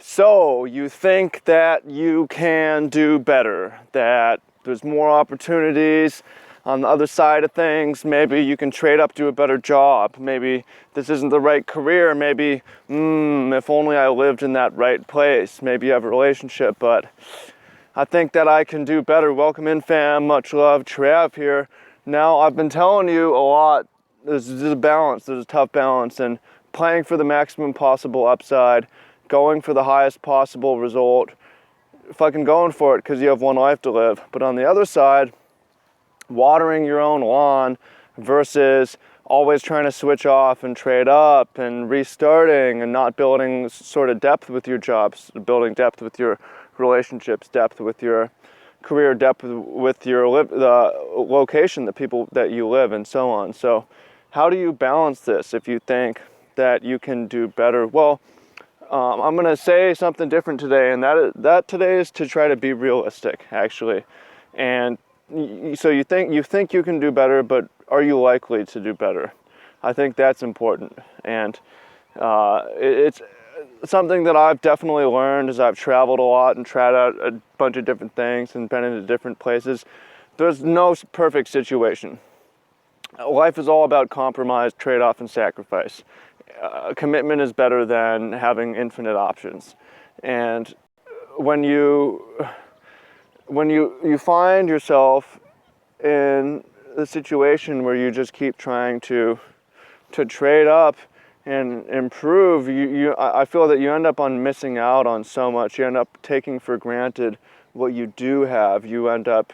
So you think that you can do better, that there's more opportunities on the other side of things. Maybe you can trade up to a better job. Maybe this isn't the right career. Maybe, if only I lived in that right place. Maybe you have a relationship, but I think that I can do better. Welcome in, fam. Much love. Trav here. Now, I've been telling you a lot. There's a balance. There's a tough balance, and playing for the maximum possible upside, going for the highest possible result, fucking going for it because you have one life to live. But on the other side, watering your own lawn versus always trying to switch off and trade up and restarting and not building sort of depth with your jobs, building depth with your relationships, depth with your career, depth with the location, the people that you live, and so on. So how do you balance this if you think that you can do better? Well, I'm going to say something different today, and that today is to try to be realistic, actually. And so you think you can do better, but are you likely to do better? I think that's important. And it's something that I've definitely learned as I've traveled a lot and tried out a bunch of different things and been into different places. There's no perfect situation. Life is all about compromise, trade-off, and sacrifice. Commitment is better than having infinite options. And when you find yourself in the situation where you just keep trying to trade up and improve, I feel that you end up missing out on so much. You end up taking for granted what you do have. You end up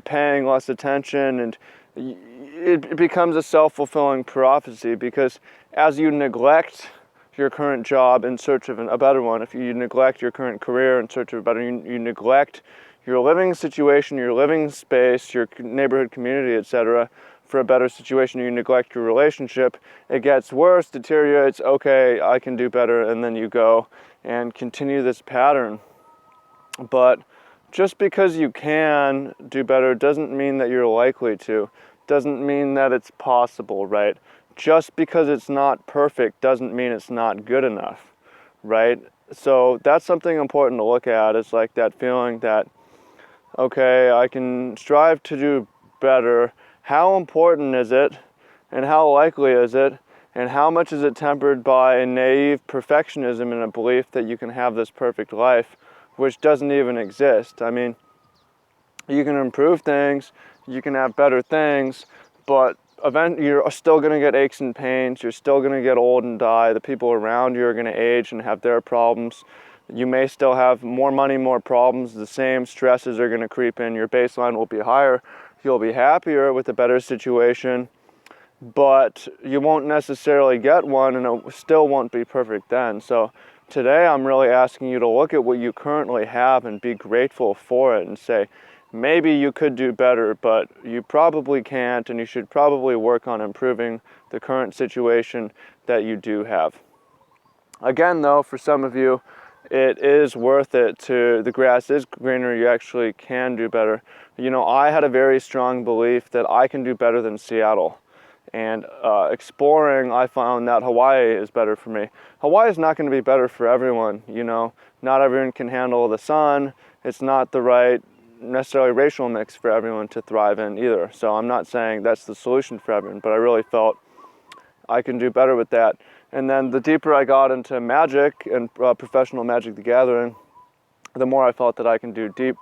paying less attention, and it becomes a self-fulfilling prophecy, because as you neglect your current job in search of a better one, if you neglect your current career in search of a better, you neglect your living situation, your living space, your neighborhood community, etc., for a better situation, you neglect your relationship, it gets worse, deteriorates. Okay, I can do better, and then you go and continue this pattern. But just because you can do better doesn't mean that you're likely to, doesn't mean that it's possible, right? Just because it's not perfect doesn't mean it's not good enough, right? So that's something important to look at. It's like that feeling that, okay, I can strive to do better. How important is it, and how likely is it, and how much is it tempered by a naive perfectionism and a belief that you can have this perfect life, which doesn't even exist? I mean, you can improve things, you can have better things, but you're still going to get aches and pains, you're still going to get old and die, the people around you are going to age and have their problems. You may still have more money, more problems, the same stresses are going to creep in, your baseline will be higher, you'll be happier with a better situation, but you won't necessarily get one, and it still won't be perfect then. So today I'm really asking you to look at what you currently have and be grateful for it, and say, maybe you could do better, but you probably can't, and you should probably work on improving the current situation that you do have. Again, though, for some of you, it is worth it the grass is greener, you actually can do better. You know, I had a very strong belief that I can do better than Seattle. And exploring, I found that Hawaii is better for me. Hawaii is not going to be better for everyone, you know. Not everyone can handle the sun. It's not the right necessarily racial mix for everyone to thrive in either. So I'm not saying that's the solution for everyone, but I really felt I can do better with that. And then the deeper I got into magic and professional Magic the Gathering, the more I felt that I can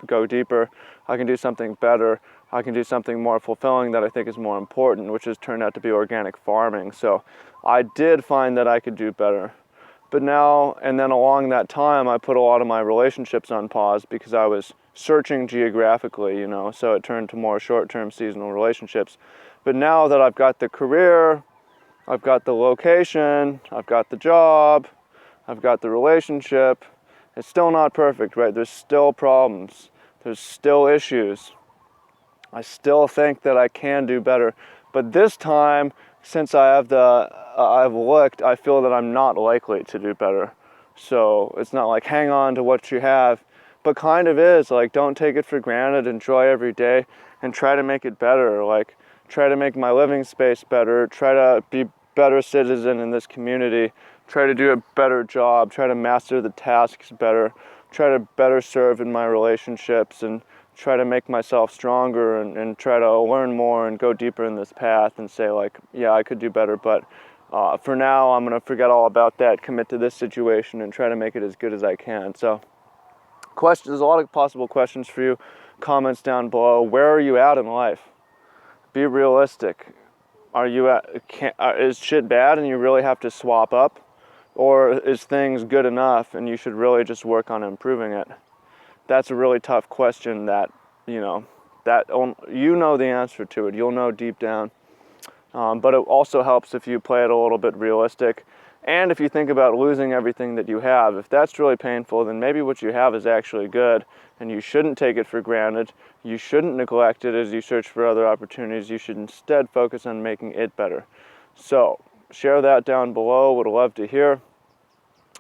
go deeper, I can do something better, I can do something more fulfilling that I think is more important, which has turned out to be organic farming. So I did find that I could do better. But now, and then along that time, I put a lot of my relationships on pause because I was searching geographically, you know, so it turned to more short-term seasonal relationships. But now that I've got the career, I've got the location, I've got the job, I've got the relationship, it's still not perfect, right? There's still problems, there's still issues. I still think that I can do better. But this time, since I've looked, I feel that I'm not likely to do better. So it's not like hang on to what you have, but kind of is like, don't take it for granted, enjoy every day and try to make it better. Like, try to make my living space better, try to be better citizen in this community, try to do a better job, try to master the tasks better, try to better serve in my relationships, and try to make myself stronger, and try to learn more and go deeper in this path and say, like, yeah, I could do better, but for now I'm going to forget all about that, commit to this situation, and try to make it as good as I can. So there's a lot of possible questions for you. Comments down below. Where are you at in life? Be realistic. Are you is shit bad and you really have to swap up? Or is things good enough and you should really just work on improving it? That's a really tough question that, you know the answer to it. You'll know deep down. But it also helps if you play it a little bit realistic. And if you think about losing everything that you have, if that's really painful, then maybe what you have is actually good, and you shouldn't take it for granted. You shouldn't neglect it as you search for other opportunities. You should instead focus on making it better. So share that down below. Would love to hear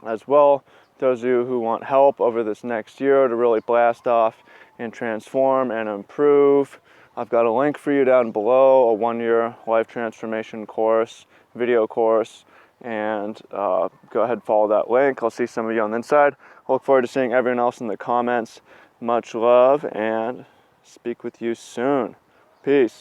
as well. Those of you who want help over this next year to really blast off and transform and improve, I've got a link for you down below, a 1-year life transformation course, video course, and go ahead and follow that link. I'll see some of you on the inside. I look forward to seeing everyone else in the comments. Much love, and speak with you soon. Peace.